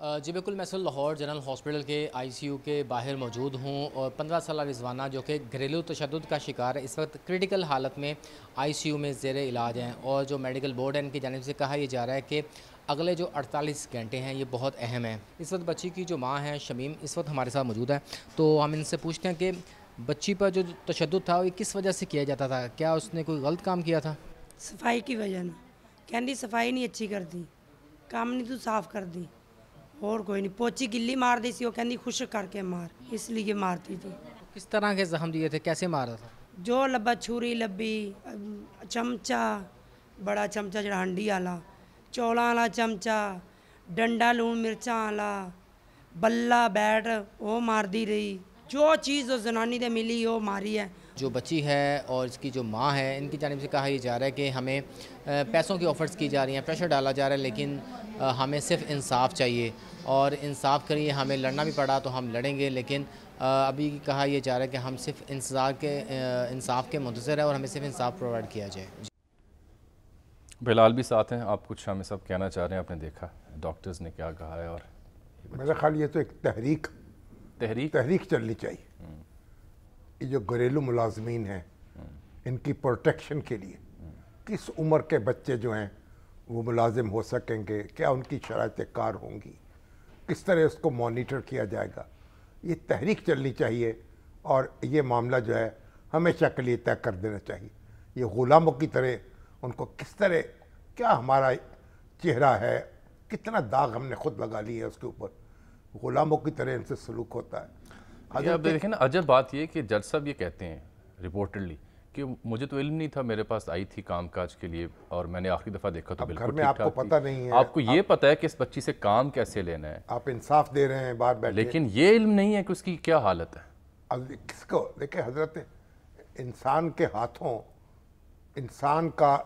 جی بالکل، میں Lahore general hospital کے ICU کے باہر موجود ہوں اور 15 سالہ رضوانہ جو کہ گھریلو تشدد کا شکار ہے، اس وقت کرٹیکل حالت میں ICU میں زیر علاج ہیں، اور جو میڈیکل بورڈ ہے ان کی جانب سے کہا یہ جا رہا ہے کہ اگلے جو 48 گھنٹے ہیں یہ بہت اہم ہیں۔ اس وقت بچی کی جو ماں ہے شمیم اس وقت ہمارے ساتھ موجود ہے، تو ہم ان سے پوچھتے ہیں کہ بچی پر جو تشدد تھا وہ کس وجہ سے کیا جاتا تھا؟ کیا اس نے کوئی غلط کام کیا تھا؟ صفائی کی وجہ نہ کہندی صفائی نہیں اچھی کر دی، کام نہیں تو صاف کر دی، اور کوئی نہیں، پوچی گلی مار دی سی، وہ کہندی خشک کر کے مار، اس لیے مارتی تھی۔ کس طرح کے زخم دیے تھے؟ کیسے مارا تھا؟ جو لبا چھری لبی، چمچا، بڑا چمچا جڑا ہنڈی والا، چولاں والا چمچا، ڈنڈا لون مرچاں والا، بلا بیٹ وہ مار دی رہی، جو چیز وہ زنانی دے ملی وہ ماری ہے۔ جو بچی ہے اور اس کی جو ماں ہے ان کی جانب سے کہا یہ جا رہا ہے کہ ہمیں پیسوں کی آفرز کی جا رہی ہیں، پریشر ڈالا جا رہا ہے، لیکن ہمیں صرف انصاف چاہیے، اور انصاف کے لیے ہمیں لڑنا بھی پڑا تو ہم لڑیں گے، لیکن ابھی کہا یہ جا رہا ہے کہ ہم صرف انصاف کے منتظر ہیں اور ہمیں صرف انصاف پرووائڈ کیا جائے۔ بلال بھی ساتھ ہیں، آپ کچھ ہمیں سب کہنا چاہ رہے ہیں؟ آپ نے دیکھا ڈاکٹرز نے کیا کہا ہے، اور میرا خیال یہ تو ایک تحریک چلنی چاہیے۔ یہ جو گھریلو ملازمین ہیں ان کی پروٹیکشن کے لیے کس عمر کے بچے جو ہیں وہ ملازم ہو سکیں گے، کیا ان کی شرائط کار ہوں گی، کس طرح اس کو مانیٹر کیا جائے گا، یہ تحریک چلنی چاہیے، اور یہ معاملہ جو ہے ہمیشہ کے لیے طے کر دینا چاہیے۔ یہ غلاموں کی طرح ان کو کس طرح، کیا ہمارا چہرہ ہے، کتنا داغ ہم نے خود لگا لی ہے اس کے اوپر، غلاموں کی طرح ان سے سلوک ہوتا ہے۔ اب دیکھیں نا، عجب بات یہ کہ جج صاحب یہ کہتے ہیں رپورٹڈلی کہ مجھے تو علم نہیں تھا، میرے پاس آئی تھی کام کاج کے لیے اور میں نے آخری دفعہ دیکھا تو بالکل گھر میں آپ کو پتہ نہیں ہے، آپ کو یہ پتہ ہے کہ اس بچی سے کام کیسے لینا ہے، آپ انصاف دے رہے ہیں باہر بیٹھے، لیکن یہ علم نہیں ہے کہ اس کی کیا حالت ہے۔ اب کس کو دیکھیں حضرت، انسان کے ہاتھوں انسان کا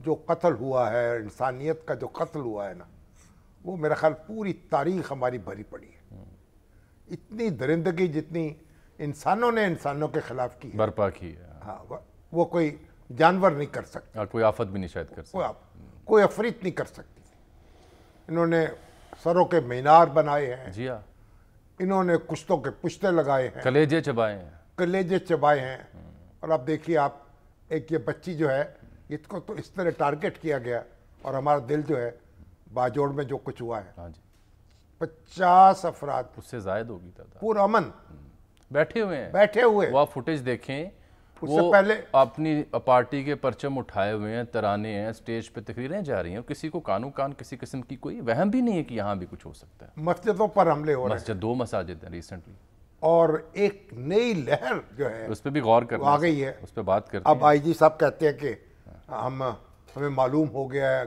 جو قتل ہوا ہے، انسانیت کا جو قتل ہوا ہے نا، وہ میرا خیال پوری تاریخ ہماری بھری پڑی ہے۔ اتنی درندگی جتنی انسانوں نے انسانوں کے خلاف کی ہے، برپا کی ہے، ہاں، وہ کوئی جانور نہیں کر سکتا، اور کوئی آفت بھی نہیں شاید کر سکتا، کوئی افریت نہیں کر سکتی۔ انہوں نے سروں کے مینار بنائے ہیں، جی ہاں، انہوں نے کشتوں کے پشتے لگائے ہیں، کلیجے چبائے ہیں، اور اب دیکھیے آپ، ایک یہ بچی جو ہے اس کو تو اس طرح ٹارگٹ کیا گیا، اور ہمارا دل جو ہے باجوڑ میں جو کچھ ہوا ہے، ہاں جی، 50 افراد اس سے زائد ہوگی تعداد، پرامن بیٹھے ہوئے وہ آپ فوٹیج دیکھیں، اس سے پہلے اپنی پارٹی کے پرچم اٹھائے ہوئے ہیں، ترانے ہیں، سٹیج پہ تقریریں جا رہی ہیں، کسی کو کانو کان کسی قسم کی کوئی وہم بھی نہیں ہے کہ یہاں بھی کچھ ہو سکتا ہے۔ مسجدوں پر حملے ہو رہے ہیں، 2 مساجد ہیں ریسنٹلی، اور ایک نئی لہر جو ہے اس پہ بھی غور کرنا آ گئی ہے، اس پہ بات کرتے ہیں۔ اب IG صاحب کہتے ہیں کہ ہمیں معلوم ہو گیا ہے،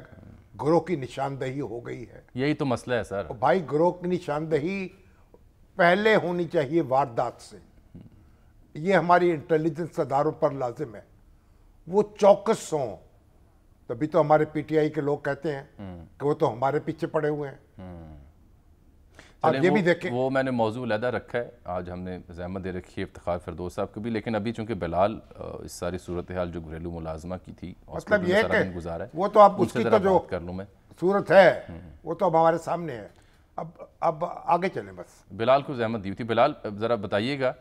گروہ کی نشاندہی ہو گئی ہے۔ یہی تو مسئلہ ہے سر، بھائی گروہ کی نشاندہی پہلے ہونی چاہیے واردات سے، یہ ہماری انٹیلیجنس اداروں پر لازم ہے، وہ چوکس ہوں، تبھی تو ہمارے PTI کے لوگ کہتے ہیں کہ وہ تو ہمارے پیچھے پڑے ہوئے ہیں۔ اب یہ بھی دیکھیں، وہ میں نے موضوع علیحدہ رکھا ہے، آج ہم نے زحمت دے رکھی ہے افتخار فردوس صاحب کو بھی، لیکن ابھی چونکہ بلال اس ساری صورتحال جو گھریلو ملازمہ کی تھی، مطلب یہ ہے کہ وہ تو اب اس کی تو جو صورت ہے وہ تو اب ہمارے سامنے ہے، اب آگے چلیں بس۔ بلال کو زحمت دی تھی، بلال ذرا بتائیے گا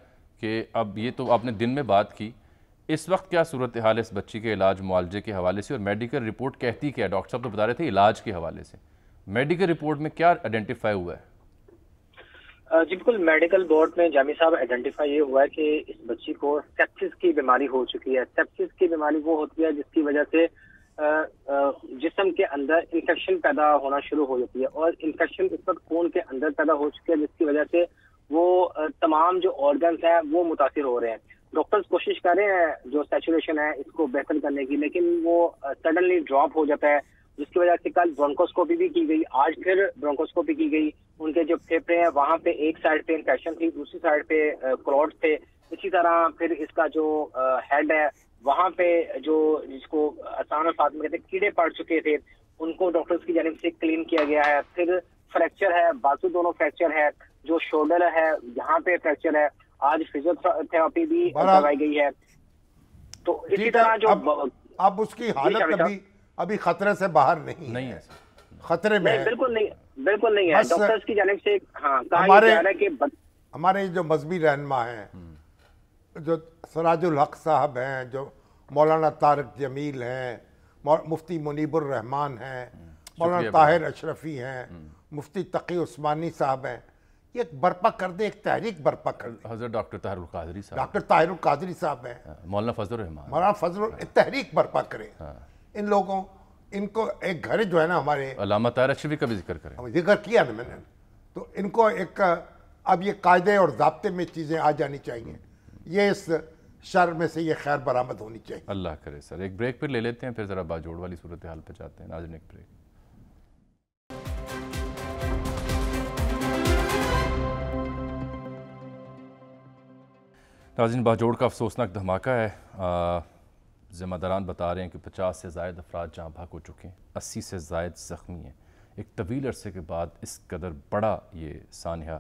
کہ اب یہ تو آپ نے دن میں بات کی، اس وقت کیا صورتحال ہے اس بچی کے علاج معالجے کے حوالے سے، اور میڈیکل رپورٹ کہتی کیا ہے؟ ڈاکٹر صاحب تو بتا رہے تھے علاج کے حوالے سے، میڈیکل رپورٹ میں کیا آئیڈینٹیفائی ہوا ہے؟ جی بالکل، میڈیکل بورڈ میں جامی صاحب آئیڈینٹیفائی یہ ہوا ہے کہ اس بچی کو سیپسس کی بیماری ہو چکی ہے۔ سیپسس کی بیماری وہ ہوتی ہے جس کی وجہ سے جسم کے اندر انفیکشن پیدا ہونا شروع ہو جاتی ہے، اور انفیکشن اس وقت خون کے اندر پیدا ہو چکی ہے، جس کی وجہ سے وہ تمام جو آرگنز ہیں وہ متاثر ہو رہے ہیں۔ ڈاکٹرز کوشش کر رہے ہیں جو سیچوریشن ہے اس کو بہتر کرنے کی، لیکن وہ سڈنلی ڈراپ ہو جاتا ہے، جس کی وجہ سے کل برونکوسکوپی بھی کی گئی، آج پھر برونکوسکوپی کی گئی۔ ان کے جو پھیپھڑے ہیں وہاں پہ ایک سائڈ پہ انفیکشن تھی، دوسری سائڈ پہ کلوٹس تھے، اسی طرح پھر اس کا جو ہیڈ ہے وہاں پہ جو جس کو آسان الفاظ میں کہتے ہیں کیڑے پڑ چکے تھے، ان کو ڈاکٹرز کی جانب سے کلین کیا گیا ہے۔ پھر فریکچر ہے، بازو دونوں فریکچر ہے، جو شولڈر ہے یہاں پہ فریکچر ہے، آج فزیو تھراپی بھی کروائی گئی ہے۔ تو اسی طرح جو اب اس کی حالت ابھی خطرے سے باہر نہیں ہے، خطرے میں ہے. بالکل نہیں ہے. ڈاکٹرز کی جانب سے کہا جا رہا ہے کہ ہمارے جو مذہبی رہنما ہیں، جو سراج الحق صاحب ہیں، جو مولانا طارق جمیل ہیں، مفتی منیب الرحمان ہیں، مولانا طاہر اشرفی ہیں، مفتی تقی عثمانی صاحب ہیں، یہ ایک برپا کر دیں، ایک تحریک برپا کر دیں. حضرت ڈاکٹر طاہر القادری صاحب، ڈاکٹر طاہر القادری صاحب ہیں، مولانا فضل الرحمان، مولانا فضل، تحریک برپا کریں. ان لوگوں، ان کو ایک گھر جو ہے نا ہمارے علامہ طاہر اشرفی کا بھی ذکر کریں، ذکر کیا نا میں نے، تو ان کو ایک اب یہ قاعدے اور ضابطے میں چیزیں آ جانی چاہیے. یہ اس شر میں سے یہ خیر برآمد ہونی چاہیے. اللہ کرے. سر ایک بریک پھر لے لیتے ہیں، پھر ذرا باجوڑ والی صورتحال پہ جاتے ہیں. ناظرین ایک بریک. ناظرین باجوڑ کا افسوسناک دھماکہ ہے. ذمہ داران بتا رہے ہیں کہ 50 سے زائد افراد جاں بحق ہو چکے ہیں، 80 سے زائد زخمی ہیں. ایک طویل عرصے کے بعد اس قدر بڑا یہ سانحہ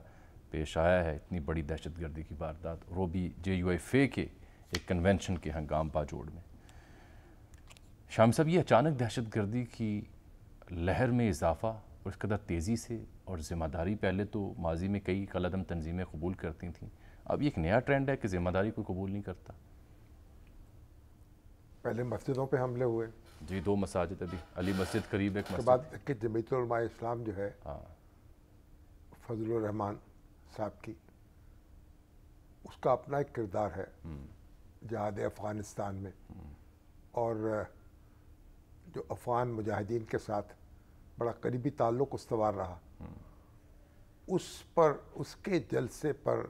پیش آیا ہے، اتنی بڑی دہشت گردی کی واردات، اور وہ بھی JUIFA کے ایک کنونشن کے ہنگام باجوڑ میں. شامی صاحب، یہ اچانک دہشت گردی کی لہر میں اضافہ اور اس قدر تیزی سے، اور ذمہ داری پہلے تو ماضی میں کئی کالعدم تنظیمیں قبول کرتی تھیں، اب یہ ایک نیا ٹرینڈ ہے کہ ذمہ داری کوئی قبول نہیں کرتا. پہلے مسجدوں پہ حملے ہوئے، جی 2 مساجد، ابھی علی مسجد قریب ایک اس کے مسجد. بعد کہ جمیعت علماء اسلام جو ہے فضل الرحمان صاحب کی، اس کا اپنا ایک کردار ہے جہاد افغانستان میں، اور جو افغان مجاہدین کے ساتھ بڑا قریبی تعلق استوار رہا، اس پر، اس کے جلسے پر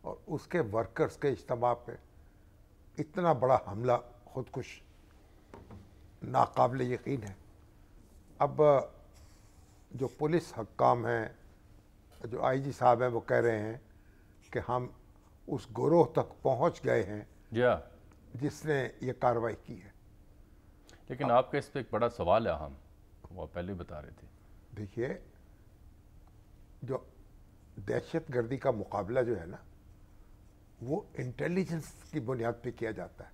اور اس کے ورکرز کے اجتماع پہ اتنا بڑا حملہ خودکش ناقابل یقین ہے. اب جو پولیس حکام ہیں، جو IG صاحب ہیں، وہ کہہ رہے ہیں کہ ہم اس گروہ تک پہنچ گئے ہیں جس نے یہ کارروائی کی ہے. لیکن آپ کا اس پہ ایک بڑا سوال ہے اہم، وہ پہلے بتا رہے تھے. دیکھیے، جو دہشت گردی کا مقابلہ جو ہے نا، وہ انٹیلیجنس کی بنیاد پہ کیا جاتا ہے.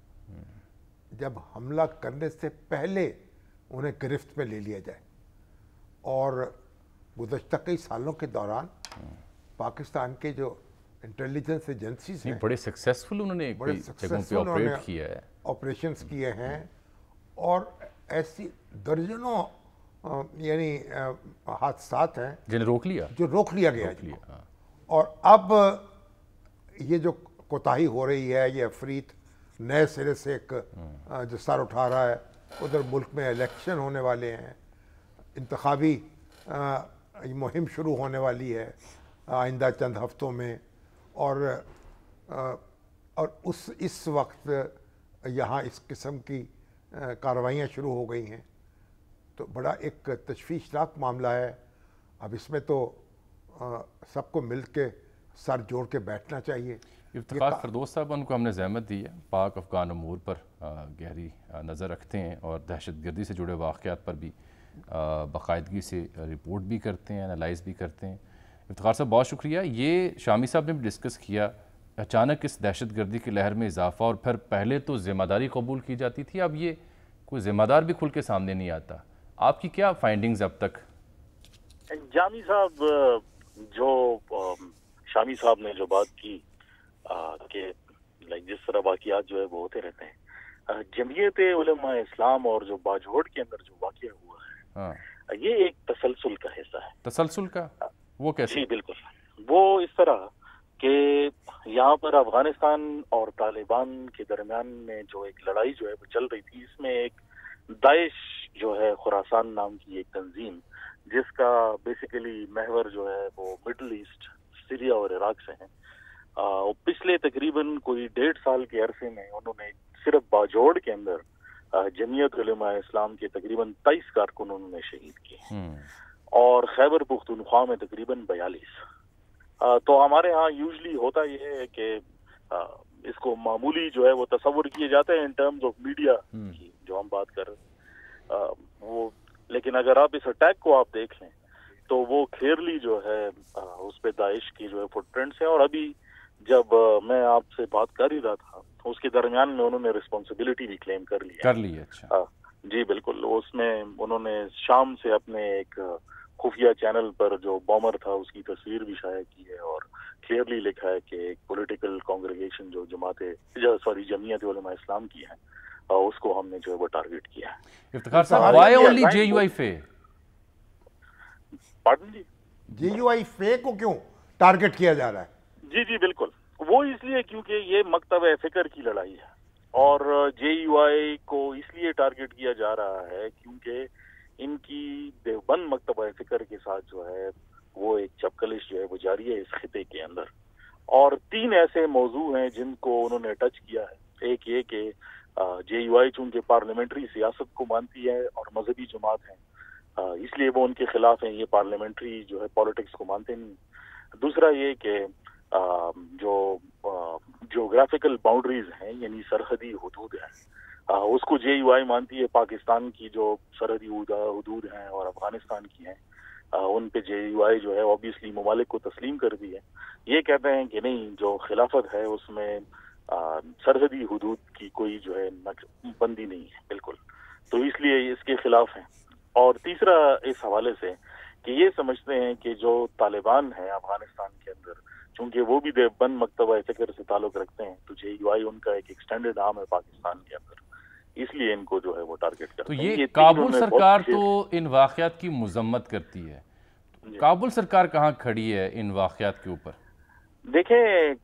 جب حملہ کرنے سے پہلے انہیں گرفت میں لے لیا جائے. اور گزشتہ کئی سالوں کے دوران پاکستان کے جو انٹیلیجنس ایجنسیز ہیں، بڑے سکسیسفل انہوں نے بڑے سکسیسفل آپریٹ کیا ہے، آپریشنز کیے ہیں، اور ایسی درجنوں یعنی حادثات ہیں جنہیں روک لیا، جو روک لیا گیا. اور اب یہ جو کوتاہی ہو رہی ہے، یہ افریت نئے سرے سے ایک جو سر اٹھا رہا ہے. ادھر ملک میں الیکشن ہونے والے ہیں، انتخابی مہم شروع ہونے والی ہے آئندہ چند ہفتوں میں، اور اس وقت یہاں اس قسم کی کارروائیاں شروع ہو گئی ہیں. تو بڑا ایک تشویشناک معاملہ ہے. اب اس میں تو سب کو مل کے سر جوڑ کے بیٹھنا چاہیے. افتخار فردوس صاحب، ان کو ہم نے زحمت دی ہے، پاک افغان امور پر گہری نظر رکھتے ہیں، اور دہشت گردی سے جڑے واقعات پر بھی باقاعدگی سے رپورٹ بھی کرتے ہیں، انالائز بھی کرتے ہیں. افتخار صاحب بہت شکریہ. یہ شامی صاحب نے بھی ڈسکس کیا، اچانک اس دہشت گردی کی لہر میں اضافہ، اور پھر پہلے تو ذمہ داری قبول کی جاتی تھی، اب یہ کوئی ذمہ دار بھی کھل کے سامنے نہیں آتا. آپ کی کیا فائنڈنگز اب تک؟ جامی صاحب، جو شامی صاحب نے جو بات کی کہ جس طرح واقعات جو ہے وہ ہوتے رہتے ہیں، جمعیت علماء اسلام اور جو باجوڑ کے اندر جو واقعہ ہوا ہے، یہ ایک تسلسل کا حصہ ہے. تسلسل کا؟ وہ کیسے؟ جی بالکل. وہ اس طرح کہ یہاں پر افغانستان اور طالبان کے درمیان میں جو ایک لڑائی جو ہے وہ چل رہی تھی، اس میں ایک داعش جو ہے، خراسان نام کی ایک تنظیم، جس کا بیسیکلی محور جو ہے وہ مڈل ایسٹ، سیریا اور عراق سے ہیں. پچھلے تقریباً کوئی 1.5 سال کے عرصے میں انہوں نے صرف باجوڑ کے اندر جمعیت علماء اسلام کے تقریباً 23 کارکن انہوں نے شہید کیے، اور خیبر پختونخوا میں تقریباً 42. تو ہمارے ہاں یوزلی ہوتا یہ ہے کہ اس کو معمولی جو ہے وہ تصور کیے جاتے ہیں ان ٹرمز آف میڈیا کی جو ہم بات کر رہے ہیں وہ، لیکن اگر آپ اس اٹیک کو آپ دیکھ لیں تو وہ کلیئرلی جو ہے اس پہ داعش کی جو ہے فٹ پرنٹس ہیں. اور ابھی جب میں آپ سے بات کر ہی رہا تھا، اس کے درمیان میں انہوں نے رسپانسبلٹی بھی کلیم کر لی. اچھا جی بالکل، اس میں انہوں نے شام سے اپنے ایک خفیہ چینل پر جو بامر تھا اس کی تصویر بھی شائع کی ہے اور کلیئرلی لکھا ہے کہ ایک پولیٹیکل کانگریگیشن جو جمعیت علماء اسلام کی ہے اس کو ہم نے جو ہے وہ ٹارگٹ کیا ہے. افتخار صاحب why only J U I F? Pardon جی؟ جے یو آئی فے کو کیوں ٹارگٹ کیا جا رہا ہے؟ جی بالکل، وہ اس لیے کیونکہ یہ مکتب فکر کی لڑائی ہے اور جے یو آئی کو اس لیے ٹارگٹ کیا جا رہا ہے کیونکہ ان کی دیوبند مکتبہ فکر کے ساتھ جو ہے وہ ایک چپکلش جو ہے وہ جاری ہے اس خطے کے اندر. اور 3 ایسے موضوع ہیں جن کو انہوں نے ٹچ کیا ہے. ایک یہ کہ جے یو آئی چونکہ پارلیمنٹری سیاست کو مانتی ہے اور مذہبی جماعت ہیں اس لیے وہ ان کے خلاف ہیں، یہ پارلیمنٹری جو ہے پالیٹکس کو مانتے نہیں. دوسرا یہ کہ جو جیوگرافیکل باؤنڈریز ہیں یعنی سرحدی حدود ہیں اس کو جے یو آئی مانتی ہے. پاکستان کی جو سرحدی حدود ہیں اور افغانستان کی ہیں ان پہ جے یو آئی جو ہے اوبیسلی ممالک کو تسلیم کر دی ہے. یہ کہتے ہیں کہ نہیں، جو خلافت ہے اس میں سرحدی حدود کی کوئی جو ہے بندی نہیں ہے بالکل، تو اس لیے اس کے خلاف ہیں. اور تیسرا اس حوالے سے کہ یہ سمجھتے ہیں کہ جو طالبان ہیں افغانستان کے اندر چونکہ وہ بھی دیوبند مکتبہ فکر سے تعلق رکھتے ہیں تو جے یو آئی ان کا ایک ایکسٹینڈڈ آرم ہے پاکستان کے اندر، اس لیے ان کو جو ہے وہ ٹارگٹ کرتے ہیں. تو یہ کابل سرکار تو ان واقعات کی مذمت کرتی ہے، کابل سرکار کہاں کھڑی ہے ان واقعات کے اوپر؟ دیکھیں،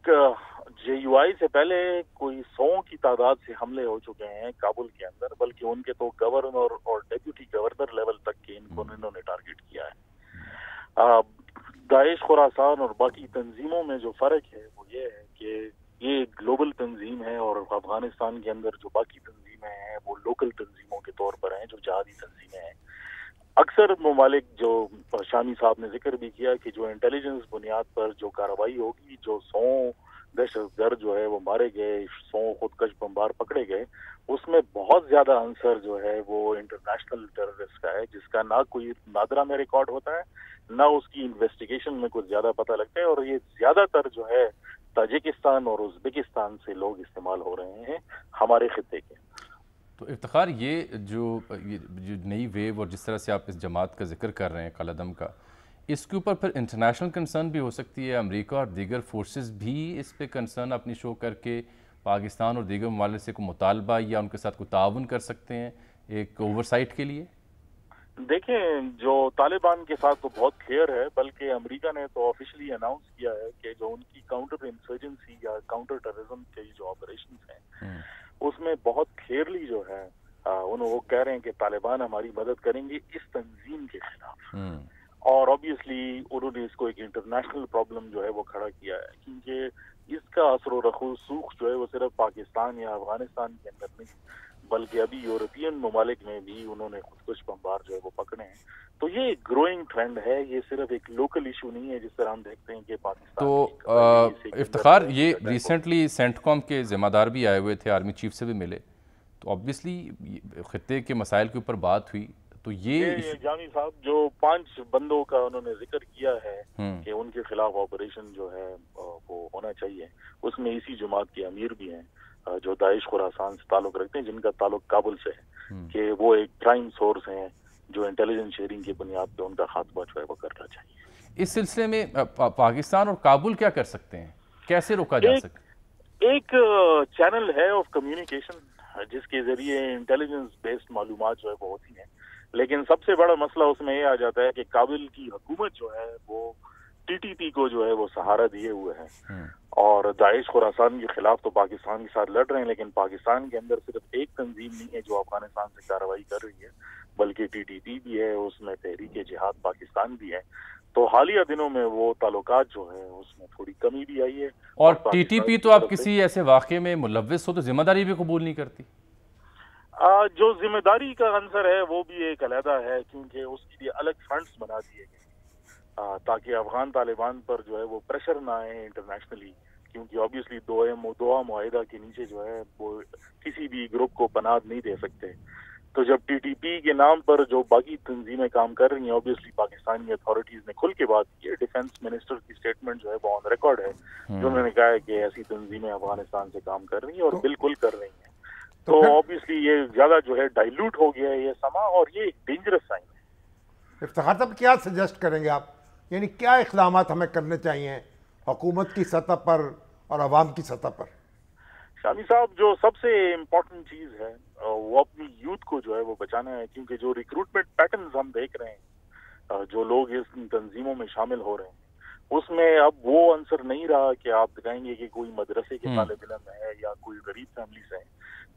جے یو آئی سے پہلے کوئی 100 کی تعداد سے حملے ہو چکے ہیں کابل کے اندر، بلکہ ان کے تو گورنر اور ڈیپیوٹی گورنر لیول تک کے ان کو انہوں نے ٹارگٹ کیا ہے. داعش خراسان اور باقی تنظیموں میں جو فرق ہے وہ یہ ہے کہ یہ گلوبل تنظیم ہے اور افغانستان کے اندر جو باقی تنظیمیں ہیں وہ لوکل تنظیموں کے طور پر ہیں جو جہادی تنظیمیں ہیں. اکثر ممالک جو شامی صاحب نے ذکر بھی کیا کہ جو انٹیلیجنس بنیاد پر جو کارروائی ہوگی، جو 100 دہشت گرد جو ہے وہ مارے گئے، 100 خودکش بمبار پکڑے گئے، اس میں بہت زیادہ عنصر جو ہے وہ انٹرنیشنل ٹیررسٹ کا ہے جس کا نہ کوئی نادرہ میں ریکارڈ ہوتا ہے نہ اس کی انویسٹیگیشن میں کچھ زیادہ پتہ لگتا ہے. اور یہ زیادہ تر جو ہے تاجکستان اور ازبکستان سے لوگ استعمال ہو رہے ہیں ہمارے خطے کے. تو افتخار، یہ جو نئی ویو اور جس طرح سے آپ اس جماعت کا ذکر کر رہے ہیں کالعدم کا، اس کے اوپر پھر انٹرنیشنل کنسرن بھی ہو سکتی ہے؟ امریکہ اور دیگر فورسز بھی اس پہ کنسرن اپنی شو کر کے پاکستان اور دیگر ممالک سے کوئی مطالبہ یا ان کے ساتھ کوئی تعاون کر سکتے ہیں ایک اوورسائٹ کے لیے؟ دیکھیں، جو طالبان کے ساتھ تو بہت کلیئر ہے، بلکہ امریکہ نے تو آفیشلی اناؤنس کیا ہے کہ جو ان کی کاؤنٹر انسرجنسی یا کاؤنٹر ٹیررزم کے جو آپریشنز ہیں اس میں بہت کلیئرلی جو ہے وہ کہہ رہے ہیں کہ طالبان ہماری مدد کریں گے اس تنظیم کے خلاف. اور آبویسلی انہوں نے اس کو ایک انٹرنیشنل پرابلم جو ہے وہ کھڑا کیا ہے کیونکہ اس کا اثر و رسوخ جو ہے وہ صرف پاکستان یا افغانستان کے اندر نہیں بلکہ ابھی یورپین ممالک میں بھی انہوں نے خودکش بمبار جو ہے وہ پکڑے ہیں. تو یہ ایک گروئنگ ٹرینڈ ہے، یہ صرف ایک لوکل ایشو نہیں ہے جس طرح ہم دیکھتے ہیں کہ پاکستان. تو افتخار، یہ ریسنٹلی سینٹ کام کے ذمہ دار بھی آئے ہوئے تھے، آرمی چیف سے بھی ملے، تو آبویسلی خطے کے مسائل کے اوپر بات ہوئی. تو یہ جامی صاحب جو 5 بندوں کا انہوں نے ذکر کیا ہے کہ ان کے خلاف آپریشن جو ہے وہ ہونا چاہیے، اس میں اسی جماعت کے امیر بھی ہیں جو داعش خراسان سے تعلق رکھتے ہیں جن کا تعلق کابل سے ہے کہ وہ ایک پرائم سورس ہیں جو انٹیلیجنس شیئرنگ کی بنیاد پہ ان کا خاتمہ جو ہے وہ کرنا چاہیے. اس سلسلے میں پاکستان اور کابل کیا کر سکتے ہیں، کیسے روکا جا سکتا ہے؟ ایک چینل ہے آف کمیونیکیشن جس کے ذریعے انٹیلیجنس بیسڈ معلومات جو ہے وہ ہوتی ہیں، لیکن سب سے بڑا مسئلہ اس میں یہ آ جاتا ہے کہ کابل کی حکومت جو ہے وہ ٹی ٹی پی کو جو ہے وہ سہارا دیے ہوئے ہیں اور داعش خراسان کے خلاف تو پاکستان کے ساتھ لڑ رہے ہیں، لیکن پاکستان کے اندر صرف ایک تنظیم نہیں ہے جو افغانستان سے کارروائی کر رہی ہے بلکہ ٹی ٹی پی بھی ہے، اس میں تحریک جہاد پاکستان بھی ہے. تو حالیہ دنوں میں وہ تعلقات جو ہے اس میں تھوڑی کمی بھی آئی ہے. اور ٹی ٹی پی تو آپ کسی ایسے واقعے میں ملوث ہو تو ذمہ داری بھی قبول نہیں کرتی؟ جو ذمہ داری کا عنصر ہے وہ بھی ایک علیحدہ ہے کیونکہ اس کے لیے الگ فنڈز بنا دیے گئے تاکہ افغان طالبان پر جو ہے وہ پریشر نہ آئے انٹرنیشنلی، کیونکہ آبویسلی دوہا معاہدہ کے نیچے جو ہے وہ کسی بھی گروپ کو پناہ نہیں دے سکتے. تو جب ٹی ٹی پی کے نام پر جو باقی تنظیمیں کام کر رہی ہیں، آبویسلی پاکستانی اتھارٹیز نے کھل کے بات کی ہے. ڈیفنس منسٹر کی سٹیٹمنٹ جو ہے وہ آن ریکارڈ ہے جو انہوں نے کہا ہے کہ ایسی تنظیمیں افغانستان سے کام کر رہی ہیں اور بالکل کر رہی ہیں. تو obviously یہ زیادہ جو ہے ڈائلوٹ ہو گیا ہے یہ سما، اور یہ ایک ڈینجرس سائن ہے۔ افتخار صاحب کیا سجیسٹ کریں گے آپ، یعنی کیا اقدامات ہمیں کرنے چاہیے حکومت کی سطح پر اور عوام کی سطح پر؟ شامی صاحب جو سب سے امپورٹنٹ چیز ہے وہ اپنی یوتھ کو جو ہے وہ بچانا ہے، کیونکہ جو ریکروٹمنٹ پیٹرنز ہم دیکھ رہے ہیں، جو لوگ اس تنظیموں میں شامل ہو رہے ہیں، اس میں اب وہ عنصر نہیں رہا کہ آپ دکھائیں گے کہ کوئی مدرسے کے طالب علم ہے یا کوئی غریب فیملی سے ہیں،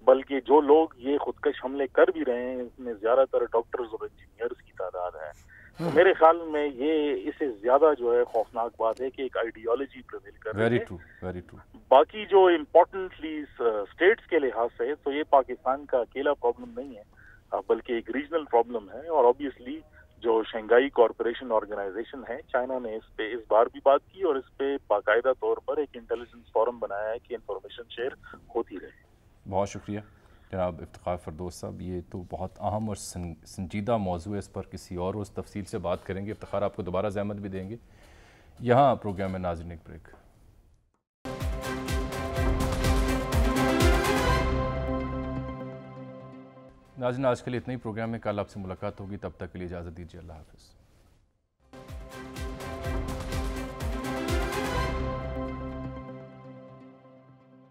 بلکہ جو لوگ یہ خودکش حملے کر بھی رہے ہیں اس میں زیادہ تر ڈاکٹرز اور انجینئرز کی تعداد ہے۔ تو میرے خیال میں یہ اس سے زیادہ جو ہے خوفناک بات ہے کہ ایک آئیڈیالوجی پریویل کر رہی ہے۔ باقی جو امپورٹنٹلی اسٹیٹس کے لحاظ سے تو یہ پاکستان کا اکیلا پرابلم نہیں ہے، بلکہ ایک ریجنل پرابلم ہے، اور obviously جو شنگھائی کارپوریشن آرگنائزیشن ہے، چائنا نے اس پہ اس بار بھی بات کی اور اس پہ باقاعدہ طور پر ایک انٹیلیجنس فورم بنایا ہے کہ انفارمیشن شیئر ہوتی رہے۔ بہت شکریہ جناب افتخار فردوس صاحب، یہ تو بہت اہم اور سنجیدہ موضوع ہے، اس پر کسی اور روز تفصیل سے بات کریں گے۔ افتخار آپ کو دوبارہ زحمت بھی دیں گے۔ یہاں پروگرام میں ناظرین ایک بریک۔ ناظرین آج کے لیے اتنا ہی پروگرام میں، کل آپ سے ملاقات ہوگی، تب تک کے لیے اجازت دیجیے، اللہ حافظ۔